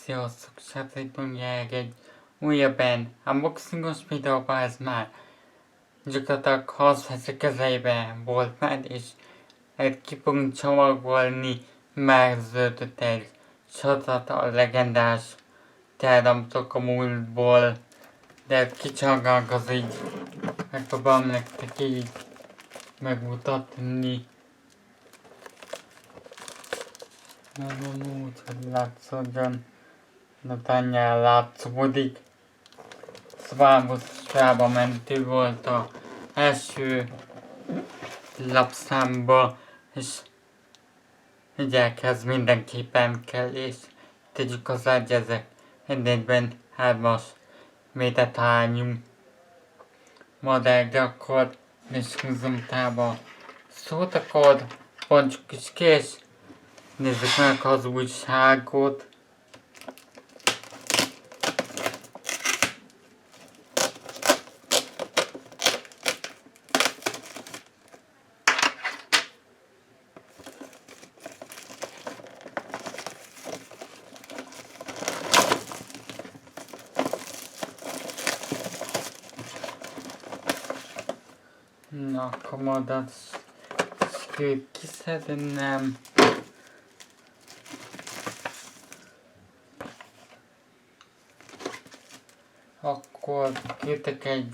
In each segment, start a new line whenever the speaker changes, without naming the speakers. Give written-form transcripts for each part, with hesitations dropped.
Sziasztok, srácok, mondják egy újabb unboxingos videóban, ez már gyakorlatilag hazvesz kezeibe volt már, és ki fogunk csomagolni, megződött egy sorozat a Legendás Teherautok a Multból, de kicsomagolunk az így, megpróbálom nektek így megmutatni. Úgy, hogy látszódjon, de tanyján látszódik. Szvábossába mentő volt az első lapszámba, és ügyekhez mindenképpen kell, és tegyük hozzá, hogy ezek egyben 3-as méretányú modellre, akkor és húzom tába szót, akkor bontsuk is ki, és nézzük meg az újságot. Na, akkor majd azt kiszednem. Akkor küldtek egy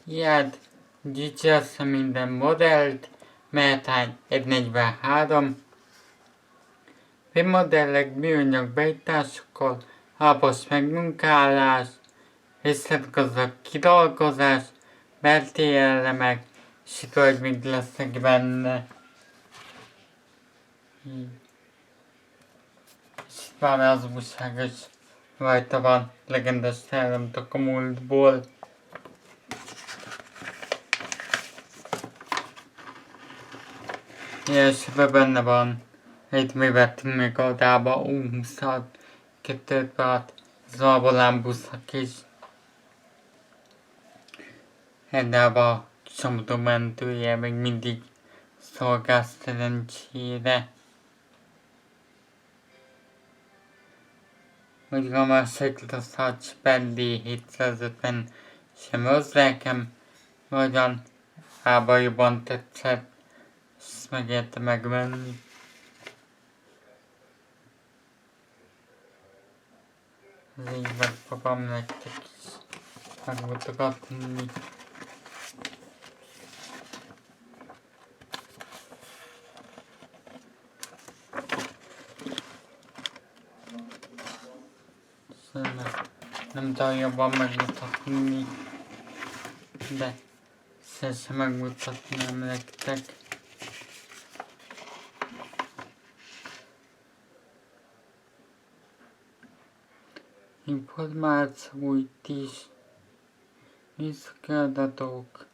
ilyet, gyűjtsd minden modellt, méltány 1.43. Modellek műanyag beításokkal, alapos megmunkálás, részletgazdag kidolgozás, beltéri elemek, és itt vagy még lesznek benne. És itt már az újság is rajta van, Legendás Teherautok a Multból. És benne van egy mi vettünk még odába, 22 zalvolámbuszak is. Eddába csomó mentője még mindig szolgál szerencsére. Úgy gondolom, a Spelli 750 sem az nekem nagyon ába jobban tetszett, és ezt megérte megvenni. Ez így megpróbálom nektek is megmutatni. Nem tudom jobban megmutatni, de szívesen megmutatnám nektek. Információit is, visszaadatok.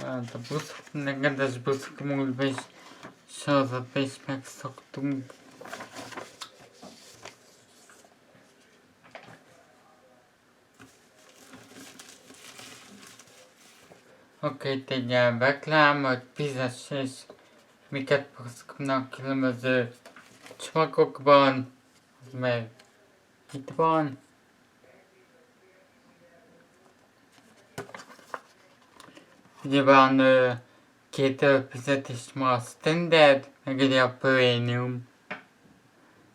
Hát a buszok, legendás buszok múltban is sorozatban is megszoktunk. Oké, itt egy ilyen reklám, hogy fizess és miket kapnak különböző csomagokban, az meg itt van. Ugye van 2 fizetést ma a standard, meg ugye a premium.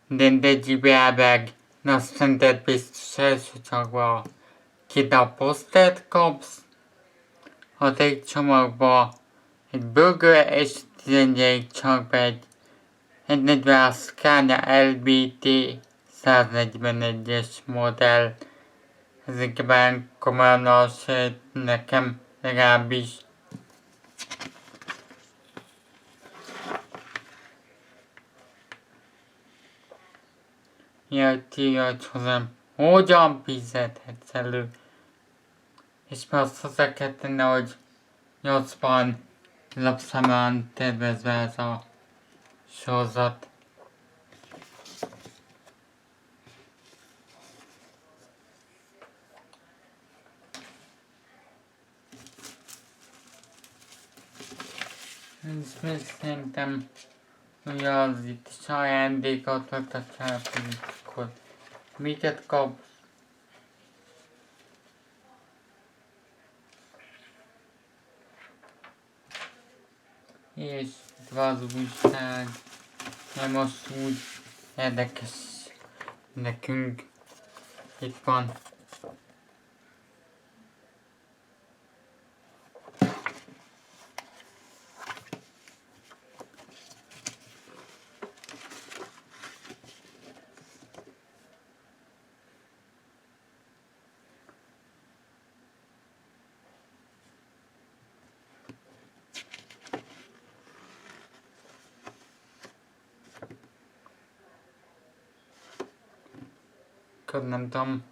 De egyébként a standard biztos első csomagban 2 darab posztert kapsz. A egy csomagba egy burger és 11 csomagba egy 1.40 Scania LBT 141-es modell. Ezekben komolyan alsejt nekem legalábbis. Írja, hogy hozzám hogyan fizethetsz elő. És már azt hozzá kell tenni, hogy 80 lapszámon tervezve ez a sorozat. Ez még szerintem ugye az itt is ajándékot adtak, akkor miket kap? És itt van az újság, de most úgy érdekes nekünk. Itt van. Akkor nem tudom,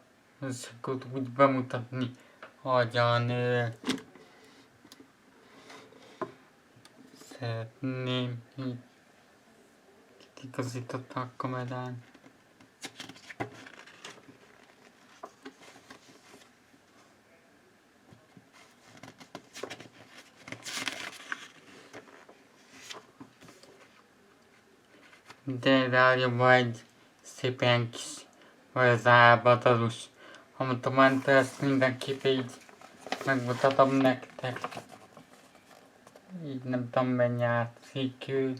ezt akkor úgy bemutatni, hogyan szeretném, így igazítottam a kamerán. De rájobban egy szépen kis vagy az álbadalus. Ha mondtam, ezt mindenképp így megmutatom nektek. Így nem tudom, mennyi átszik ő.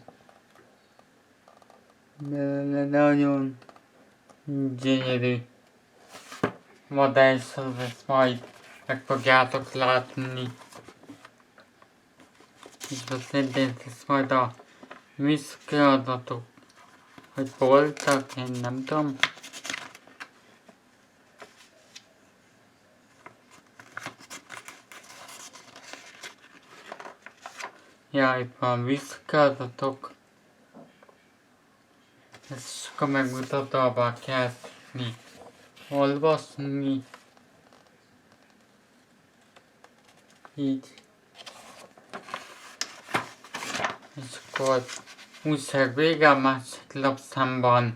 De nagyon gyönyörű modellszor, ezt majd meg fogjátok látni. És ezt majd a műszaki adatok, hogy voltak, én nem tudom. Ja, itt van műszaki adatok. Ezt sokan megmutatóba kezdni, olvasni. Így. És akkor újság vége, a másik lapszámban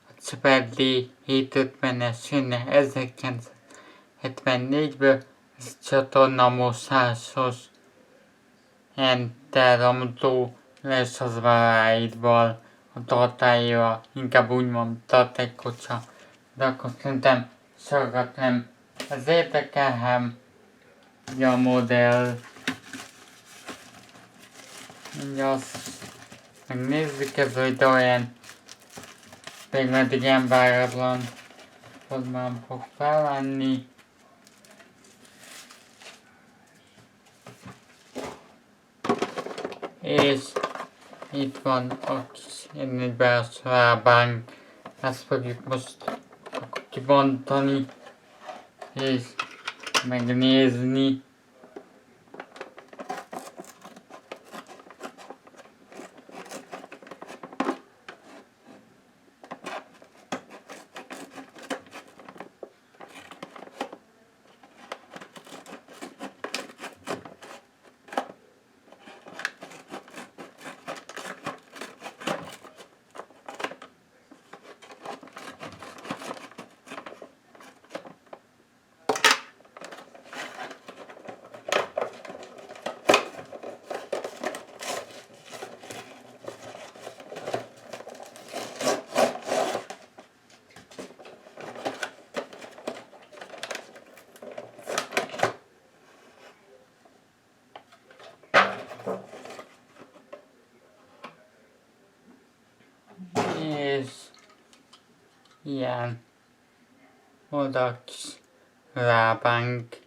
a Cseperli 750-es jönne 1974-ből, ez a csatorna mosásos Teherautok lesz az váráidval, a tartályával, inkább úgy mondom tartálykocsa, de akkor szerintem sokat nem. Az érdekelhem, hogy a modell, ugye azt megnézzük, ez hogy olyan még meddig ilyen váratlan formán fog felvenni. És itt van a kis egy belső lábánk, ezt fogjuk most akkor kibontani és megnézni. És ilyen oda kis lábánk,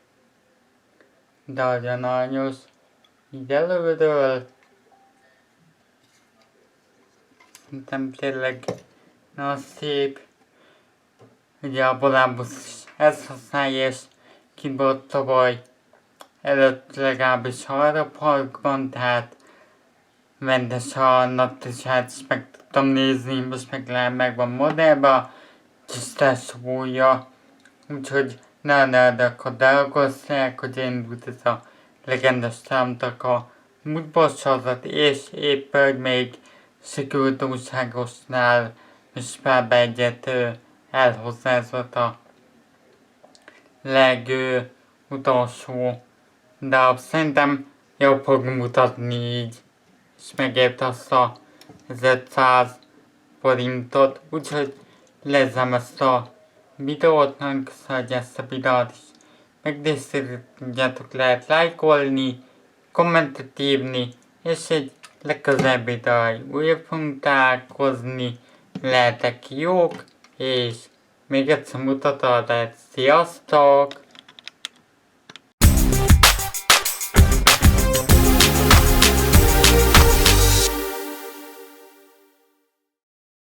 de olyan aranyos, így előről. Szerintem tényleg nagyon szép. Ugye a Bolábusz is ezt használja, és kint volt tavaly előtt legalábbis arra parkban, tehát rendes a naptisát is meg tudtam nézni, most meg van modellben, kis testvúja, úgyhogy nagyon akkor dolgozták, hogy indult ez a Legendás támtak a Multból sorozat, és épp hogy még sikerült újságosnál és pár egyet elhozni, ez volt a legutolsó darab. Szerintem jól fog mutatni így, és megért azt a 1500 forintot, úgyhogy lezárom ezt a videót, nagyon köszönöm, hogy ezt a videót is megnéztétek, lehet lájkolni, kommentet írni, és egy legközelebbi videói újra fogunk találkozni, lehetek jók, és még egyszer mutatom, sziasztok!